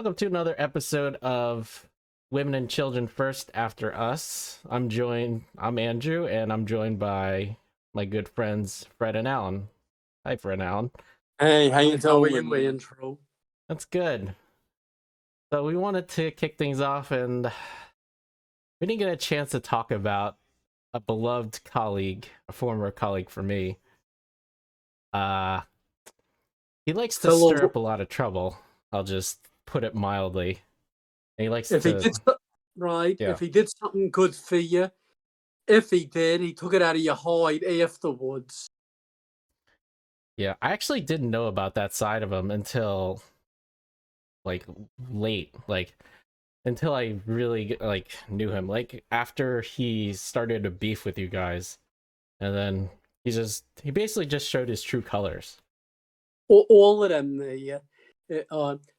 Welcome to another episode of Women and Children First After Us. I'm Andrew, and I'm joined by my good friends Fred and Alan. Hi, Fred and Alan. Hey, how you How are doing? you, intro? That's good. So we wanted to kick things off, and we didn't get a chance to talk about a beloved colleague, a former colleague for me. He likes to stir up a lot of trouble. I'll just put it mildly. And he likes If to... he did right, Yeah. if he did something good for you, if he did, he took it out of your hide afterwards. Yeah, I actually didn't know about that side of him until like late, until I really knew him. Like after he started a beef with you guys, and then he basically just showed his true colors. All of them,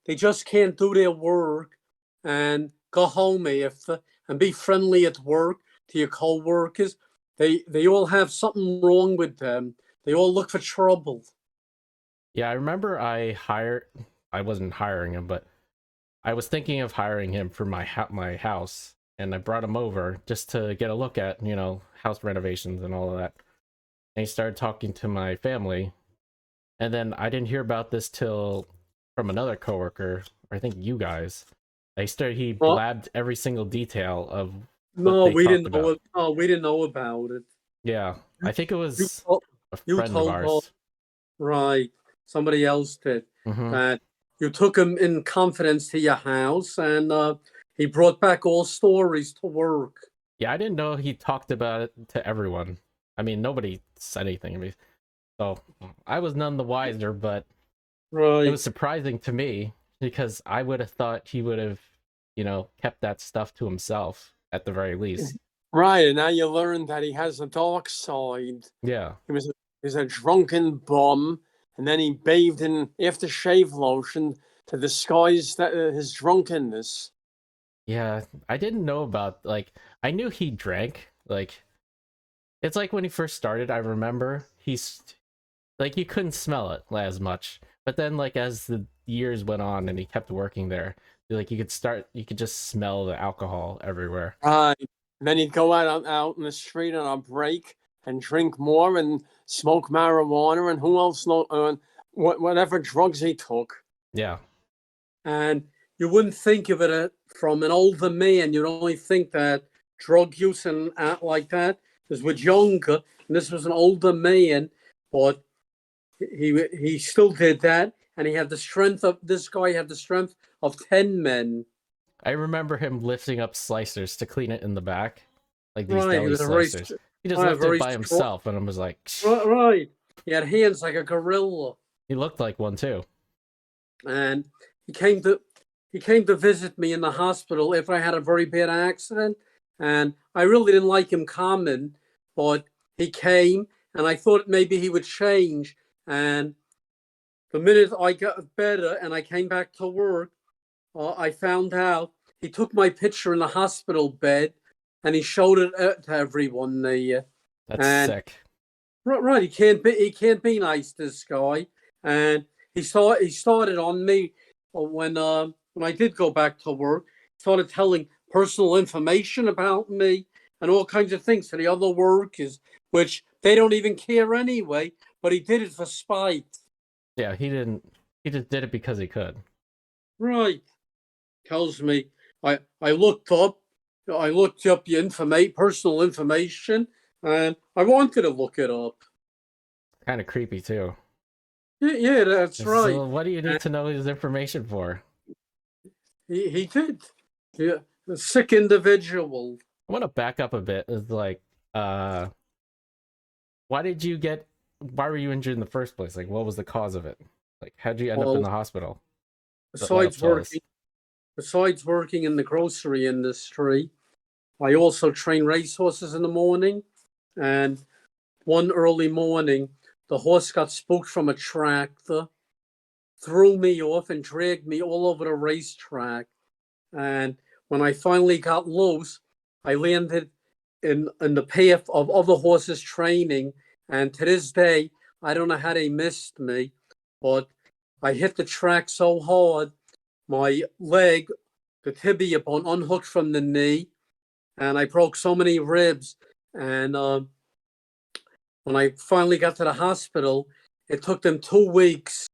they just can't do their work and go home after and be friendly at work to your co-workers. They all have something wrong with them. They all look for trouble. Yeah, I remember I wasn't hiring him, but I was thinking of hiring him for my house, and I brought him over just to get a look at, house renovations and all of that. And he started talking to my family, and then I didn't hear about this till from another coworker, or I think you guys. He blabbed every single detail of we didn't know. We didn't know about it. Yeah, I think it was a friend told of ours. Right, somebody else did. Mm-hmm. That you took him in confidence to your house, and he brought back all stories to work. Yeah, I didn't know he talked about it to everyone. I mean, nobody said anything to me, so I was none the wiser. But right. It was surprising to me because I would have thought he would have, kept that stuff to himself at the very least. Right, and now you learn that he has a dark side. Yeah, he was a drunken bum, and then he bathed in aftershave lotion to disguise his drunkenness. Yeah, I didn't know about I knew he drank. It's like when he first started. I remember he's you couldn't smell it as much, but then as the years went on and he kept working there, you could just smell the alcohol everywhere. Right, and then he'd go out in the street on a break and drink more and smoke marijuana and who else know whatever drugs he took. Yeah, and you wouldn't think of it from an older man. You'd only think that drug use and like that is with younger, and this was an older man, but he still did that, and he had the strength of this guy had the strength of 10 men. I remember him lifting up slicers to clean it in the back, like these Right, deli slicers. He just lifted it by himself, and I was like, right. He had hands like a gorilla. He looked like one too. And he came to visit me in the hospital if I had a very bad accident, and I really didn't like him coming, but he came, and I thought maybe he would change. And the minute I got better and I came back to work, I found out he took my picture in the hospital bed and he showed it to everyone there. That's sick. Right, he can't be nice, this guy. And he started on me when I did go back to work. Started telling personal information about me and all kinds of things to the other workers, which they don't even care anyway. But he did it for spite. Yeah, he didn't. He just did it because he could. Right. Tells me I looked up your personal information, and I wanted to look it up. Kind of creepy too. Yeah, that's right. So what do you need to know his information for? He did. Yeah, a sick individual. I want to back up a bit. It's why were you injured in the first place? What was the cause of it? How'd you end up in the hospital? Besides working in the grocery industry, I also train racehorses in the morning. And one early morning, the horse got spooked from a tractor, threw me off, and dragged me all over the racetrack. And when I finally got loose, I landed in the path of other horses training. And to this day, I don't know how they missed me, but I hit the track so hard, my leg, the tibia bone, unhooked from the knee, and I broke so many ribs. And when I finally got to the hospital, it took them 2 weeks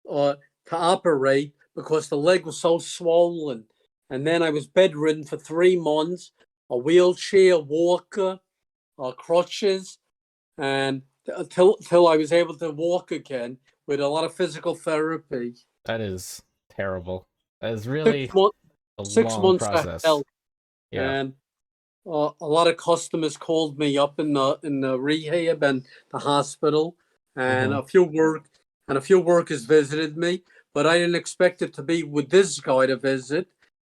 to operate because the leg was so swollen. And then I was bedridden for 3 months, a wheelchair, walker, crutches, and until I was able to walk again with a lot of physical therapy. That is terrible. That is 6 really months, a 6 long months of process. help, Yeah. and a lot of customers called me up in the rehab and the hospital, and Mhm. a few workers visited me, but I didn't expect it to be with this guy to visit,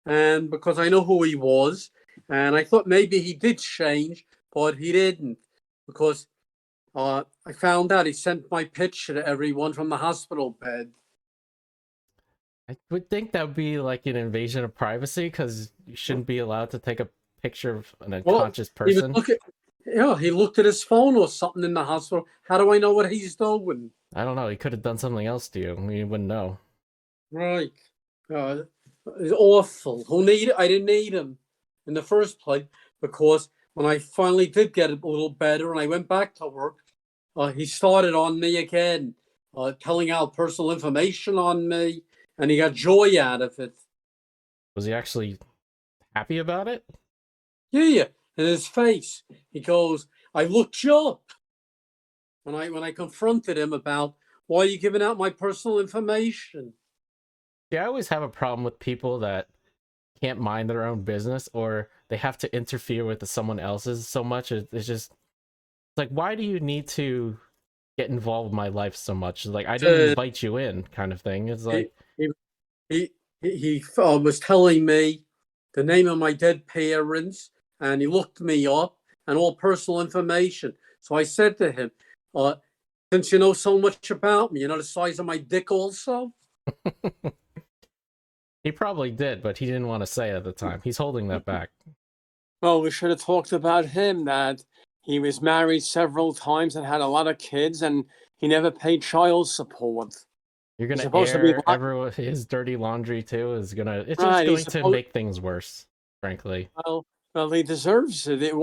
and because I know who he was, and I thought maybe he did change, but he didn't, because I found out he sent my picture to everyone from the hospital bed. I would think that would be like an invasion of privacy because you shouldn't be allowed to take a picture of an Well, unconscious he was person. he looked at his phone or something in the hospital. How do I know what he's doing? I don't know. He could have done something else to you. You wouldn't know. Right. Uh, it's awful. I didn't need him in the first place because when I finally did get a little better and I went back to work, he started on me again, telling out personal information on me, and he got joy out of it. Was he actually happy about it? Yeah, in his face, he goes, "I looked you up." When I confronted him about why are you giving out my personal information. Yeah, I always have a problem with people that can't mind their own business or they have to interfere with someone else's so much. It's just like, why do you need to get involved in my life so much? Like, I didn't Uh, invite you in, kind of thing. It's he, like, he, he was telling me the name of my dead parents, and he looked me up and all personal information. So I said to him, since you know so much about me, you know the size of my dick also? he probably did, but he didn't want to say it at the time. He's holding that back. Well, we should have talked about him, that he was married several times and had a lot of kids, and he never paid child support. You're He's gonna supposed to be air everyone his dirty laundry too. It's just right. going He's to supposed make things worse, frankly. well, he deserves it.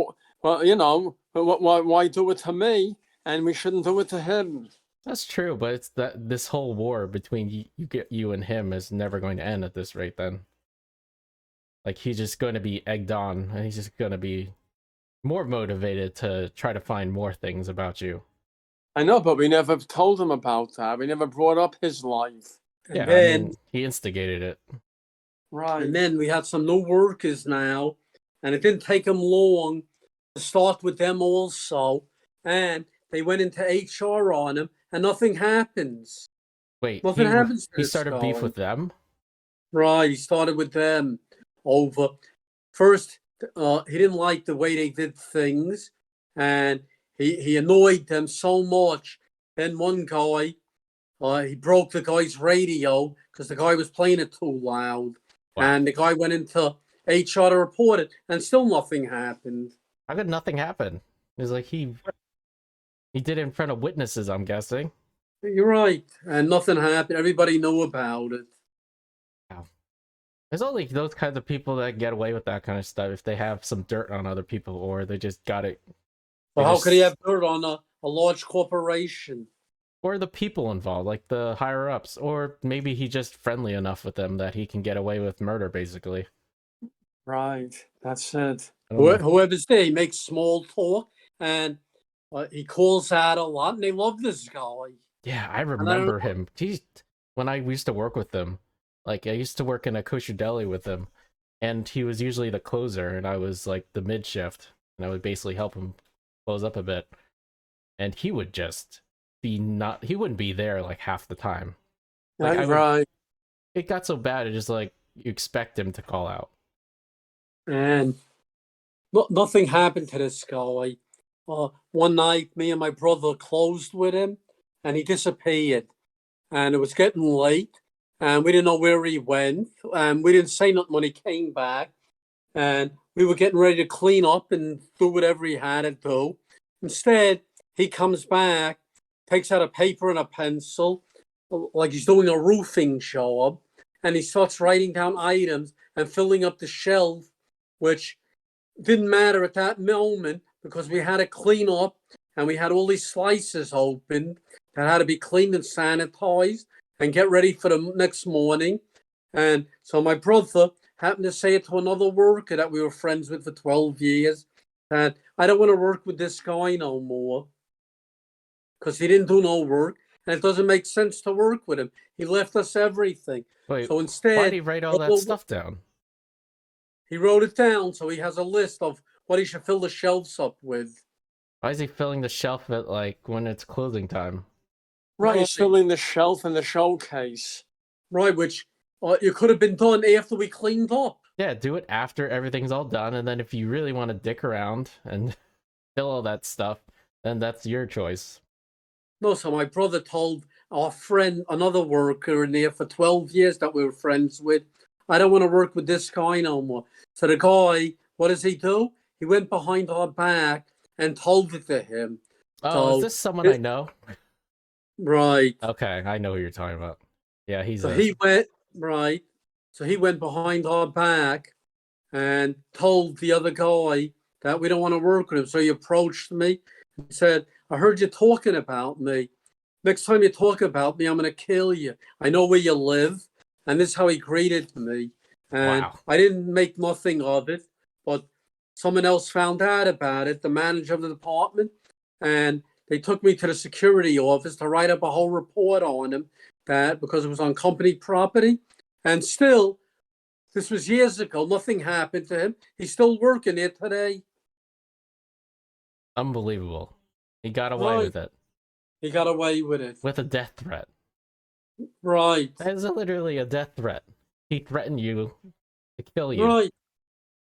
Well, you know, why do it to me, and we shouldn't do it to him. That's true, but it's that this whole war between you and him is never going to end at this rate. Then, like, he's just going to be egged on, and he's just going to be more motivated to try to find more things about you. I know, but we never told him about that. We never brought up his life. And Yeah, I then, mean, he instigated it. Right. and then we had some new workers now, and it didn't take them long to start with them also. And they went into HR on him, and nothing happens. Wait, Nothing happens to he this started beef guy. with them? Right, he started with them over. First, he didn't like the way they did things, and he annoyed them so much. Then one guy, he broke the guy's radio because the guy was playing it too loud, Wow. and the guy went into HR to report it, and still nothing happened. How could nothing happen? It's like he did it in front of witnesses, I'm guessing. You're right, and nothing happened. Everybody knew about it. Wow. There's only those kinds of people that get away with that kind of stuff if they have some dirt on other people or they just got it. So They how could he just have dirt on a large corporation? or the people involved, like the higher ups, or maybe he just friendly enough with them that he can get away with murder, basically. Right. That's it. I don't know. Whoever's there, he makes small talk, and he calls out a lot, and they love this guy. Yeah, I And I don't remember him. He's when I used to work with him. Like I used to work in a kosher deli with him, and he was usually the closer, and I was like the mid shift, and I would basically help him close up a bit. And he would just be not. He wouldn't be there like half the time. Like I would. Right. It got so bad. It just like you expect him to call out. and nothing happened to this guy. One night, me and my brother closed with him, and he disappeared. And it was getting late, and we didn't know where he went. And we didn't say nothing when he came back. And we were getting ready to clean up and do whatever he had to do. Instead, he comes back, takes out a paper and a pencil, like he's doing a roofing job, and he starts writing down items and filling up the shelf, which didn't matter at that moment because we had to clean up and we had all these slices open that had to be cleaned and sanitized and get ready for the next morning. And so my brother happened to say it to another worker that we were friends with for 12 years, that I don't want to work with this guy no more because he didn't do no work and it doesn't make sense to work with him. He left us everything. Wait, So why'd instead, he write all that stuff down? he wrote it down so he has a list of what he should fill the shelves up with. Why is he filling the shelf at like when it's closing time? Right, he's filling the shelf and the showcase. Right, which it could have been done after we cleaned up. Yeah, do it after everything's all done, and then if you really want to dick around and fill all that stuff, then that's your choice. No, so my brother told our friend, another worker in there for 12 years that we were friends with, I don't want to work with this guy no more. So the guy, what does he do? He went behind our back and told it to him. Oh, so, is this someone I know? Right. Okay, I know who you're talking about. Yeah, he went, right. So he went behind our back and told the other guy that we don't want to work with him. So he approached me and said, I heard you talking about me. Next time you talk about me, I'm going to kill you. I know where you live. And this is how he greeted me. And wow. I didn't make nothing of it, but someone else found out about it, the manager of the department. And they took me to the security office to write up a whole report on him, that because it was on company property. And still, this was years ago. Nothing happened to him. He's still working there today. Unbelievable. He got away with it. He got away with it. With a death threat. Right. That is literally a death threat. He threatened you to kill you. Right.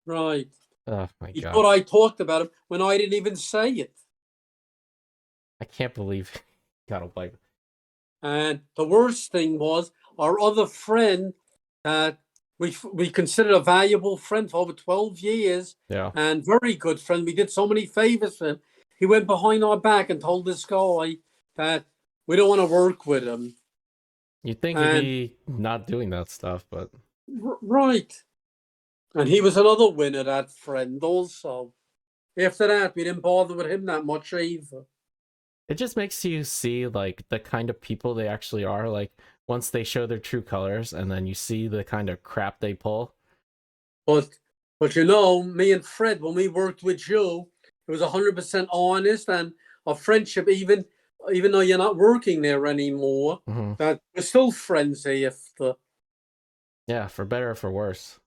Right. Oh my He god. thought I talked about him when I didn't even say it. I can't believe he got away with it. And the worst thing was our other friend that we considered a valuable friend for over 12 years. Yeah. And very good friend. We did so many favors for him. He went behind our back and told this guy that we don't want to work with him. You'd think he'd be not doing that stuff, but... Right. And he was another winner, that friend also. After that, we didn't bother with him that much either. It just makes you see, like, the kind of people they actually are. Like, once they show their true colors, and then you see the kind of crap they pull. But you know, me and Fred, when we worked with you, it was 100% honest, and our friendship, even though you're not working there anymore, that we're still friends after. Yeah, for better or for worse.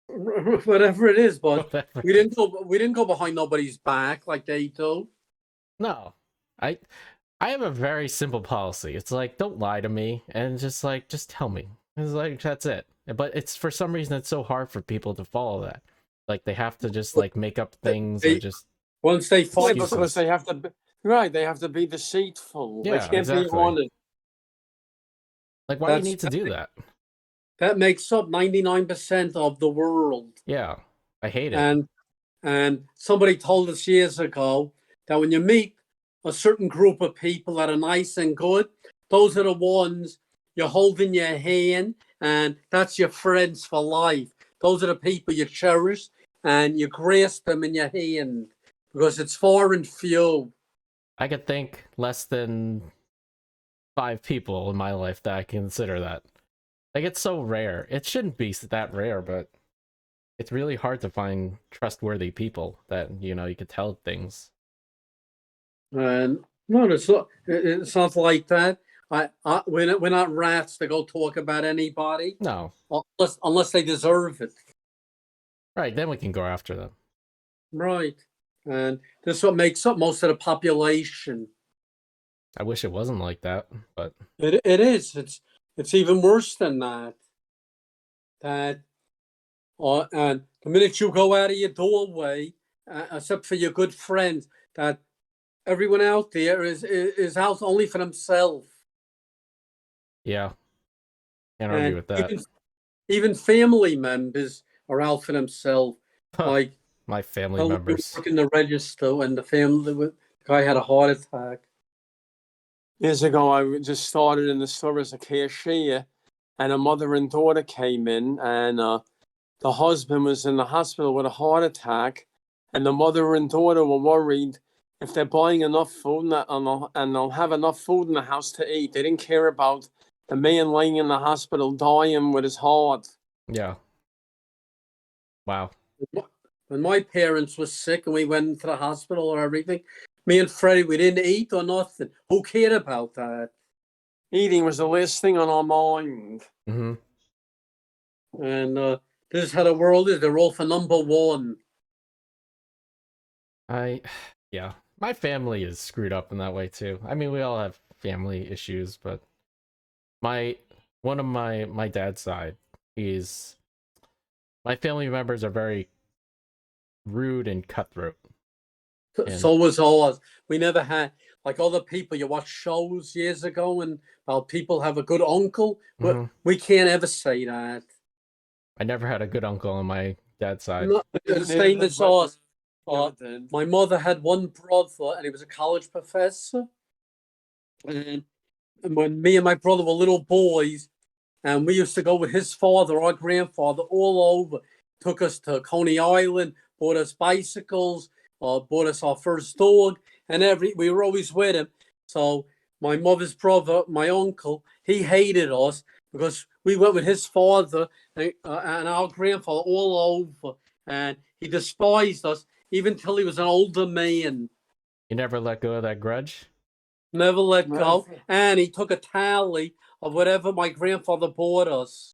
Whatever it is, but we didn't go behind nobody's back like they do. No. I have a very simple policy. It's like, don't lie to me, and just tell me. It's like, that's it. But it's, for some reason, it's so hard for people to follow that. Like, they have to just, like, make up things and just... Once they fight, because they have to be, right, they have to be deceitful. Yeah, they can't exactly. be honest. Like, why do you need to do that? That makes up 99% of the world. Yeah, I hate it. And somebody told us years ago that when you meet a certain group of people that are nice and good, those are the ones you hold in your hand, and that's your friends for life. Those are the people you cherish, and you grasp them in your hand because it's far and few. I could think less than 5 people in my life that I consider that. Like, it's so rare. It shouldn't be that rare, but it's really hard to find trustworthy people that, you know, you could tell things. And no, it's not like that. We're not rats to go talk about anybody. No. Unless they deserve it. Right, then we can go after them. Right. And this is what makes up most of the population. I wish it wasn't like that, but... It is. It's even worse than that. And the minute you go out of your doorway, except for your good friends, that everyone out there is out only for themselves. Yeah. Can't argue with that. Even family members are out for themselves. Like my family members. Work in the register, and the guy had a heart attack. Years ago, I just started in the store as a cashier, and a mother and daughter came in, and the husband was in the hospital with a heart attack, and the mother and daughter were worried if they're buying enough food and they'll have enough food in the house to eat. They didn't care about the man laying in the hospital dying with his heart. Yeah. Wow. When my parents were sick and we went to the hospital or everything, me and Freddie, we didn't eat or nothing. Who cared about that? Eating was the last thing on our mind. Mm-hmm. And this is how the world is. They're all for number one. Yeah, my family is screwed up in that way too. I mean, we all have family issues, but one of my dad's side, my family members are very rude and cutthroat. And So was ours. We never had, like other people, you watch shows years ago and people have a good uncle. Mhm. We can't ever say that. I never had a good uncle on my dad's side. Not the same as us. Never did. My mother had one brother and he was a college professor. And when me and my brother were little boys, and we used to go with his father, our grandfather, all over. Took us to Coney Island, bought us bicycles, bought us our first dog, and we were always with him. So my mother's brother, my uncle, he hated us because we went with his father and our grandfather all over, and he despised us even till he was an older man. You never let go of that grudge? Never let go. And he took a tally of whatever my grandfather bought us.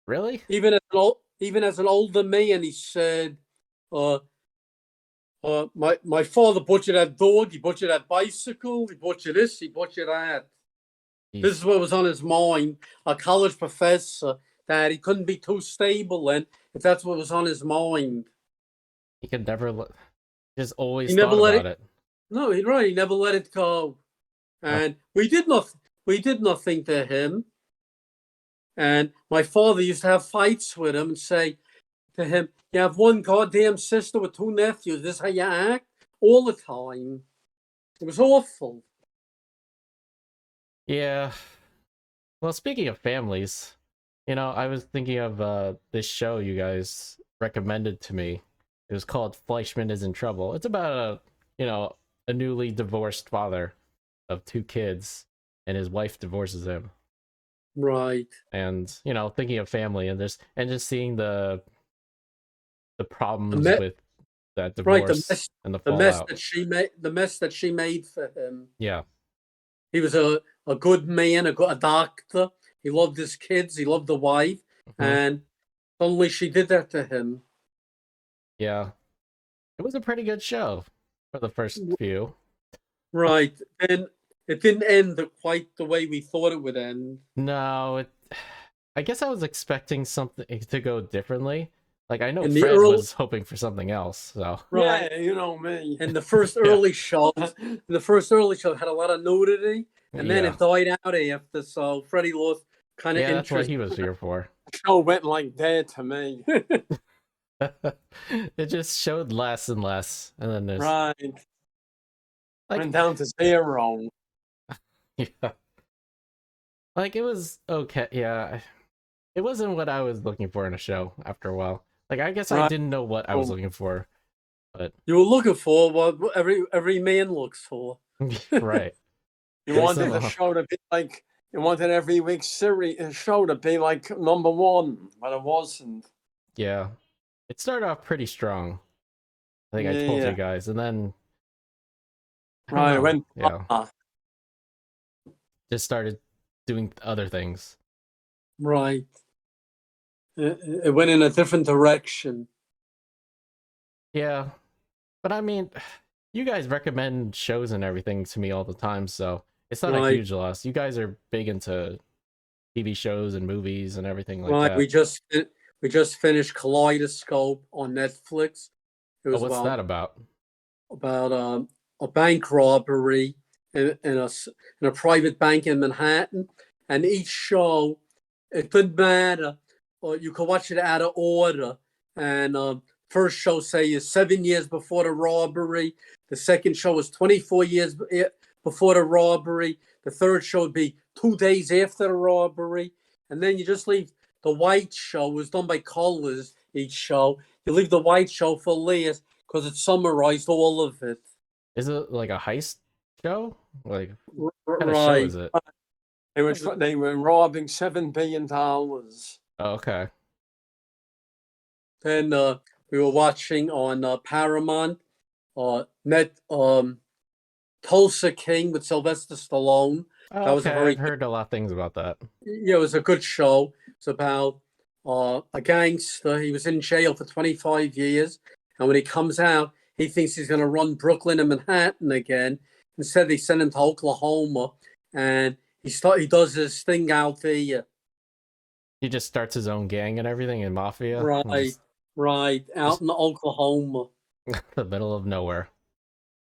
Really? Even as an older man, he said, my father bought you that dog, he bought you that bicycle, he bought you this, he bought you that. Jeez. This is what was on his mind. A college professor that he couldn't be too stable in if that's what was on his mind. He could never just always He never thought let about it. No, he never let it go. And we did nothing to him. And my father used to have fights with him and say to him, "You have one goddamn sister with two nephews. This is how you act?" All the time. It was awful. Yeah. Well, speaking of families, I was thinking of this show you guys recommended to me. It was called Fleischman is in Trouble. It's about a newly divorced father of two kids, and his wife divorces him. Right. And thinking of family and just seeing the problems with that divorce and the fallout. The mess that she made for him. Yeah. He was a good man, a doctor. He loved his kids. He loved the wife, and suddenly she did that to him. Yeah, it was a pretty good show for the first few. Right, and it didn't end quite the way we thought it would end. No, I guess I was expecting something to go differently. Like, I know In Fred was hoping for something else. So right, yeah, you know me. And the first early shows, had a lot of nudity, and then it died out after. So Freddie lost kind of that's what interest. he was here for. The show went like that to me. It just showed less and less, and then there's Right. like, went down to 0. Yeah. Like, it was okay. Yeah, it wasn't what I was looking for in a show after a while. Like, I guess I didn't know what I was looking for, but you were looking for what every man looks for. right. You wanted the show to be like, you wanted every week's show to be like number one, but it wasn't. Yeah. It started off pretty strong. I think I told you guys, and then went just started doing other things. Right. It went in a different direction. Yeah. But I mean, you guys recommend shows and everything to me all the time, so it's not a huge loss. You guys are big into TV shows and movies and everything like that. We just finished Kaleidoscope on Netflix. What's that about? About a bank robbery in a private bank in Manhattan, and each show, it didn't matter, or you could watch it out of order. And first show, say, is 7 years before the robbery. The second show is 24 years before the robbery. The third show would be 2 days after the robbery. and then you just leave the white show. It was done by colors each show. You leave the white show for last because it summarized all of it. Is it like a heist show? Like, what kind of show Right. is it? They were robbing $7 billion. Oh, okay. Then we were watching on Paramount, Net Tulsa King with Sylvester Stallone. Oh, That was a okay, very I've heard a lot of things about that. yeah, it was a good show. It's about a gangster. He was in jail for 25 years, and when he comes out, he thinks he's going to run Brooklyn and Manhattan again. Instead, they send him to Oklahoma, and he does his thing out there. He just starts his own gang and everything in mafia. Right, right, out in Oklahoma. The middle of nowhere.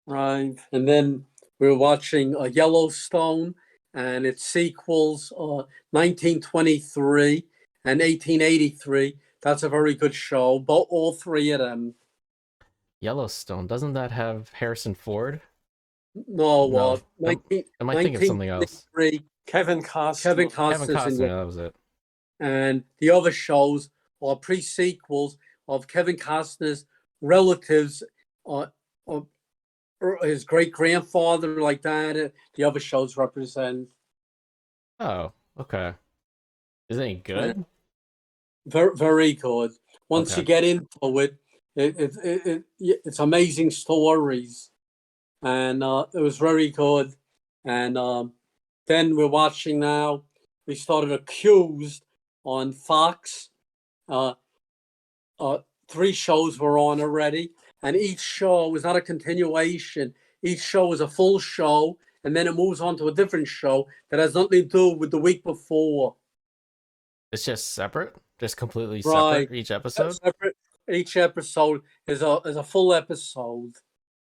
Right. And then we were watching Yellowstone and its sequels, 1923 and 1883. That's a very good show, but all three of them. Yellowstone, doesn't that have Harrison Ford? No, No. 19, Am I thinking of something else? 1923, Kevin Costner. Kevin Kevin Costner's in Costner, it. that was it. And the other shows are pre-sequels of Kevin Costner's relatives, or his great-grandfather, like that. The other shows represent. Oh, okay. Is it any good? Very, very good. Once Okay. you get into it's amazing stories, and it was very good. And then we're watching now. We started Accused on Fox. 3 shows were on already, and each show was not a continuation. Each show is a full show, and then it moves on to a different show that has nothing to do with the week before. It's just separate? Just completely Right. separate each episode? Separate. Each episode is a full episode.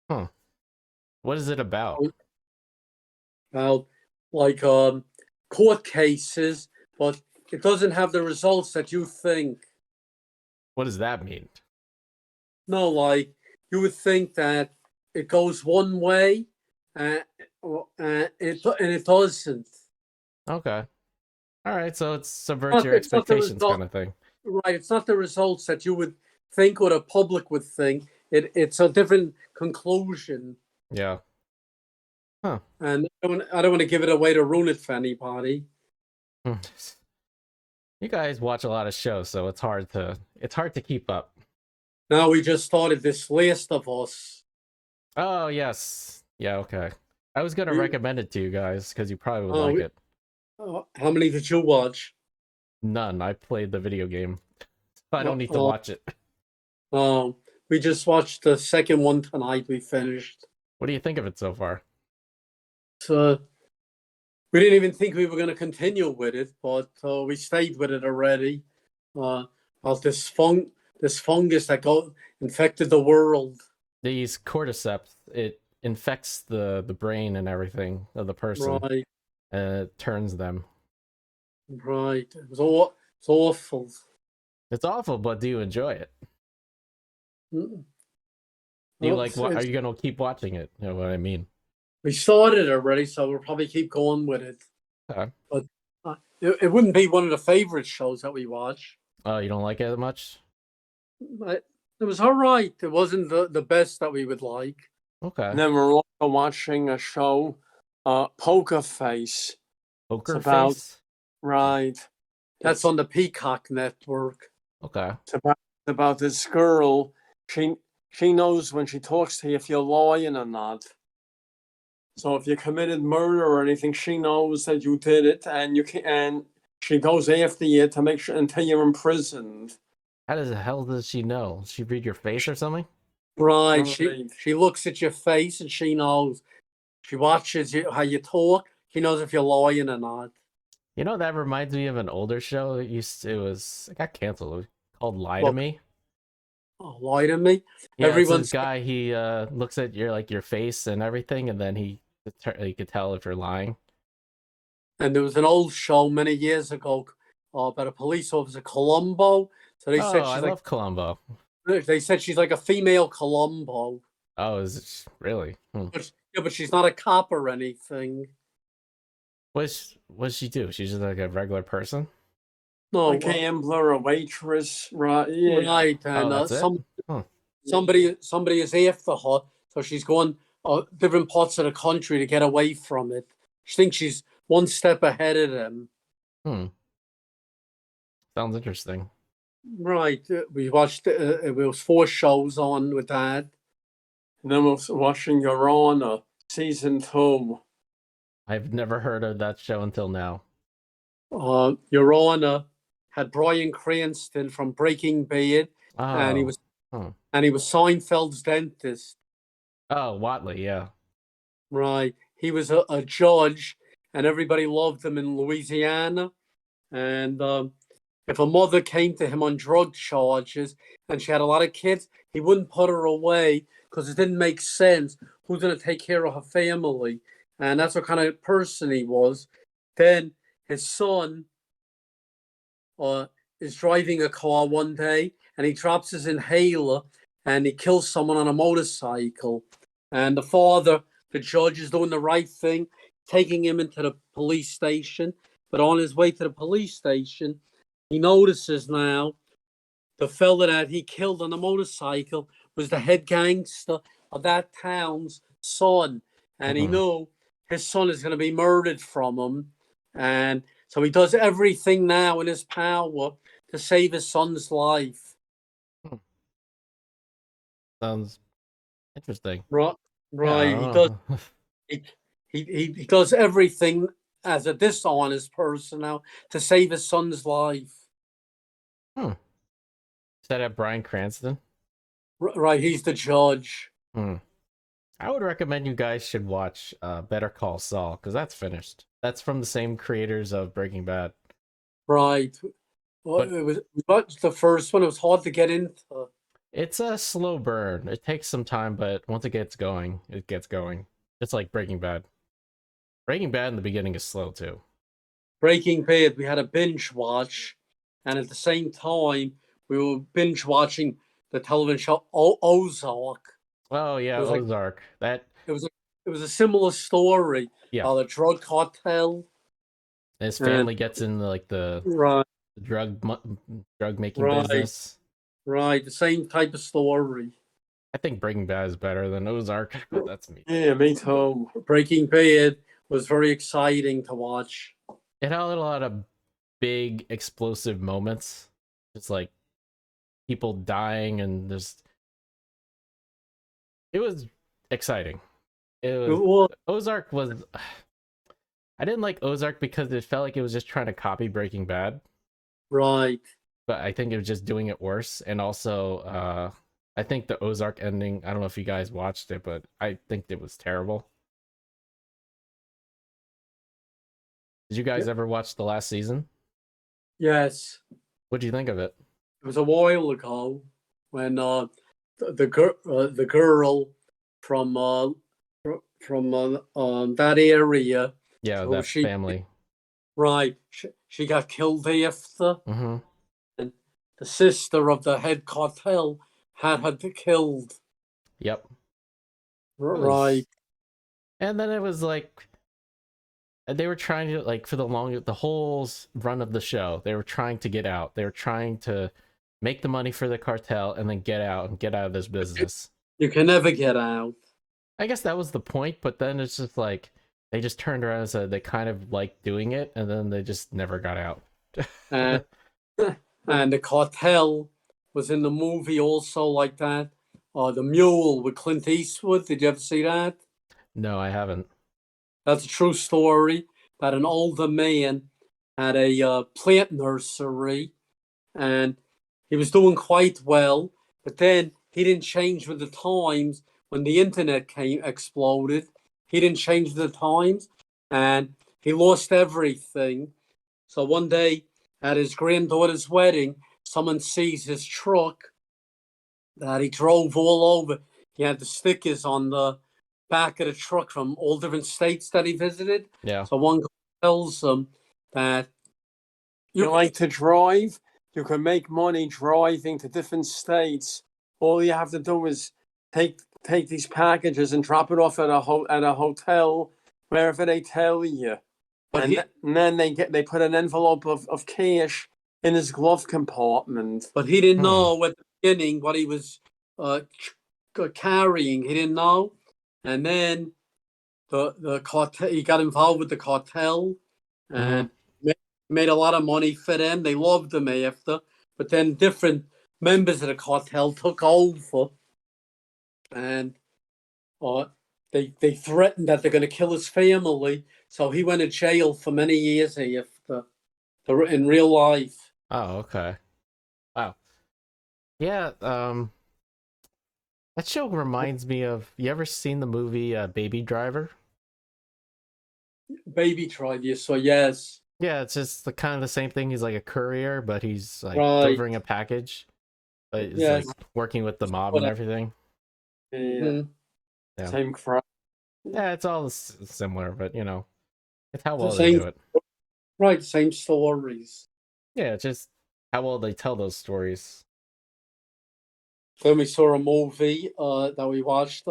Huh. What is it about? Well, like court cases, but it doesn't have the results that you think. What does that mean? No, like you would think that it goes one way, and it doesn't. Okay. All right, so it subverts your It's not the expectations result, kind of thing. right? It's not the results that you would think or the public would think. It's a different conclusion, Yeah. Huh. and I don't want to give it away to ruin it for anybody. You guys watch a lot of shows, so it's hard to keep up. Now we just started this Last of Us. Oh yes. Yeah, okay. I was gonna recommend it to you guys because you probably would like it. How many did you watch? None. I played the video game. So I don't need to watch it. We just watched the second one tonight. We finished. What do you think of it so far? So we didn't even think we were going to continue with it, but we stayed with it already. About this fungus that infected the world. These cordyceps, it infects the brain and everything of the person, Right, and it turns them. right. It's awful. It's awful, but do you enjoy it? Mm. Do you Well, are you gonna keep watching it? You know what I mean? We started already, so we'll probably keep going with it. Okay. But it wouldn't be one of the favorite shows that we watch. Oh, you don't like it much? It was all right. It wasn't the best that we would like. Okay. And then we're also watching a show, Poker Face. Poker about- Face? Right. That's on the Peacock network. Okay. It's about this girl. She knows when she talks to you if you're lying or not. So if you committed murder or anything, she knows that you did it, and she goes after you to make sure until you're imprisoned. How the hell does she know? She read your face or something? Right. Right. She looks at your face and she knows. She watches how you talk. She knows if you're lying or not. You know, that reminds me of an older show. It got canceled. It was called Lie to What? Me. Oh, lie to me. Yeah, Everyone's it's this guy. He looks at your face and everything, and then he could tell if you're lying. And there was an old show many years ago about a police officer, Columbo. So they said I she's love Columbo. they said she's like a female Columbo. Oh, is it really? But she's not a cop or anything. What's she do? She's just like a regular person. no, A gambler, a waitress, right? Yeah. right, Oh, and that's it. Huh. somebody is after her, so she's going different parts of the country to get away from it. She thinks she's one step ahead of them. Hmm. Sounds interesting. Right, we watched. It was 4 shows on with that. And then we're watching Your Honor, season 2. I've never heard of that show until now. Your Honor had Bryan Cranston from Breaking Bad, and he Oh. was Huh. Seinfeld's dentist. Oh, Watley. Yeah. Right, he was a judge, and everybody loved him in Louisiana. And if a mother came to him on drug charges and she had a lot of kids, he wouldn't put her away because it didn't make sense. Who's going to take care of her family? And that's what kind of person he was. Then his son is driving a car one day and he drops his inhaler and he kills someone on a motorcycle. And the father, the judge, is doing the right thing, taking him into the police station. But on his way to the police station, he notices now the fella that he killed on the motorcycle was the head gangster of that town's son. And he Mhm. knew his son is going to be murdered from him. And so he does everything now in his power to save his son's life. Sounds interesting. Right, Yeah. I right. He does. don't know. He, he does everything as a dishonest person now to save his son's life. Hmm. Is that at Bryan Cranston? Right, he's the judge. Hmm. I would recommend you guys should watch Better Call Saul because that's finished. That's from the same creators of Breaking Bad. Right. Well, But it was not the first one. It was hard to get into. it's a slow burn. It takes some time, but once it gets going, it gets going. It's like Breaking Bad. Breaking Bad in the beginning is slow too. Breaking Bad, we had a binge watch, and at the same time, we were binge watching the television show Ozark. Oh It yeah, was like Ozark. That it was a it was a similar story yeah. about a drug cartel. His And family gets in like the right, drug making right, business. right, the same type of story. I think Breaking Bad is better than Ozark, but that's me. Yeah, me too. Breaking Bad was very exciting to watch. It had a lot of big explosive moments, just like people dying and just it was exciting. It was Well, Ozark was. I didn't like Ozark because it felt like it was just trying to copy Breaking Bad, right. but I think it was just doing it worse. And also, I think the Ozark ending. I don't know if you guys watched it, but I think it was terrible. Did you guys ever watch the last season? Yes. What do you think of it? It was a while ago when the girl from that area, Yeah, so that she family. right she got killed after, Mm-hmm. and the sister of the head cartel had her killed. Yep. It Right, was, and then it was like they were trying to like for the whole run of the show. They were trying to get out. They were trying to make the money for the cartel and then get out and get out of this business. you can never get out. I guess that was the point, but then it's just like they just turned around and said they kind of liked doing it, and then they just never got out. And and the cartel was in the movie also like that. The Mule with Clint Eastwood. Did you ever see that? No, I haven't. That's a true story. That an older man had a plant nursery, and he was doing quite well. But then he didn't change with the times. When the internet came exploded, he didn't change with the times, and he lost everything. So one day at his granddaughter's wedding, someone sees his truck that he drove all over. He had the stickers on the back of the truck from all different states that he visited. Yeah. So one guy tells him that You like to drive? You can make money driving to different states. All you have to do is take these packages and drop it off at a hotel wherever they tell you. But And then they put an envelope of cash in his glove compartment. But he didn't Hmm. know at the beginning what he was carrying. He didn't know, and then the cartel. He got involved with the cartel, and made a lot of money for them. They loved him after, but then different members of the cartel took over, and they threatened that they're going to kill his family. So he went to jail for many years after, in real life. Oh, okay. Wow. Yeah. That show reminds me of. You ever seen the movie Baby Driver? Baby tried you, so yes, Yeah, it's just the kind of the same thing. He's like a courier, but he's like right, delivering a package. But he's like yes. working with the mob and everything. Yeah, Mhm. Yeah. same crap. Yeah, it's all similar, but you know, it's how The well they same, do it. right? Same stories. Yeah, it's just how well they tell those stories. Then we saw a movie that we watched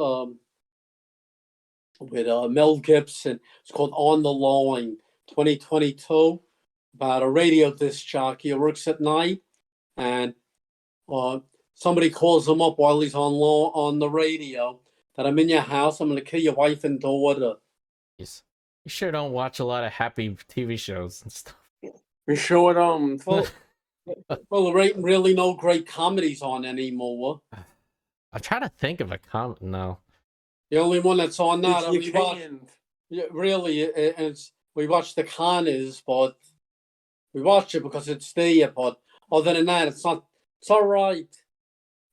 with Mel Gibson. It's called On the Line, 2022, about a radio disc jockey who works at night, and somebody calls him up while he's on the radio that I'm in your house. I'm going to kill your wife and daughter. Yes. You sure don't watch a lot of happy TV shows and stuff. We sure don't. Well, there ain't really no great comedies on anymore. I'm trying to think of a no. The only one that's on now that You we watch, can't. really, we watch The Conners, but we watch it because it's there. But other than that, it's not. It's all right.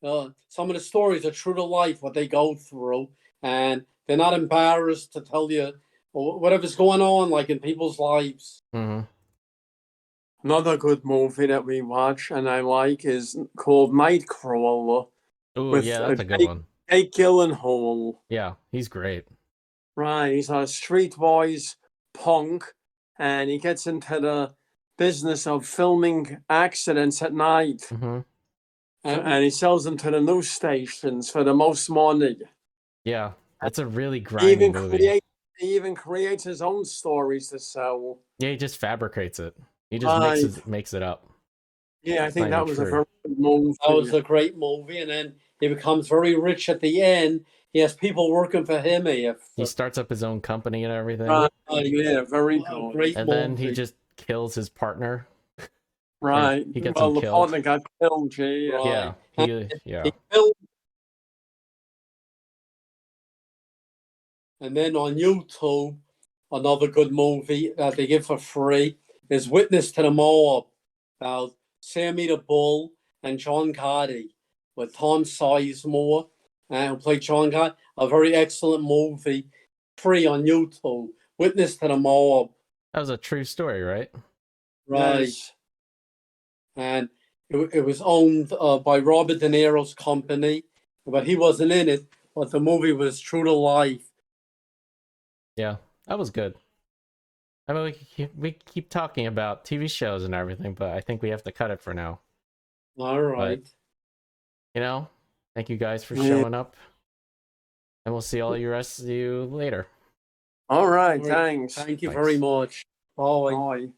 Some of the stories are true to life, what they go through, and they're not embarrassed to tell you whatever's going on, like in people's lives. Mm-hmm. Another good movie that we watch and I like is called Nightcrawler. Oh with yeah, that's a good Jake, one. Jake Gyllenhaal. Yeah, he's great. Right, he's a streetwise punk, and he gets into the business of filming accidents at night, Mm-hmm. and he sells them to the news stations for the most money. Yeah, that's a really He grimy even movie. creates his own stories to sell. Yeah, he just fabricates it. He just Right. makes it up. Yeah, I It's think not that even was a true. very good movie. That was a great movie, and then he becomes very rich at the end. He has people working for him. He starts up his own company and everything. Right. Yeah, very A good. great And then he movie. just kills his partner. Right. He gets Well, him the killed. partner got killed, yeah. Right. Yeah. He filmed. And then on YouTube, another good movie that they give for free is Witness to the Mob, about Sammy the Bull and John Gotti with Tom Sizemore, who played John Gotti. A very excellent movie, free on YouTube. Witness to the Mob. That was a true story, right? Right. Yes. And it was owned by Robert De Niro's company, but he wasn't in it. But the movie was true to life. Yeah, that was good. I mean, we keep talking about TV shows and everything, but I think we have to cut it for now. All right. You know, thank you guys for Yeah. showing up, and we'll see all you rest of you later. All right, All right. thanks. Thank you Thanks. very much. Bye.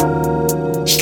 Bye.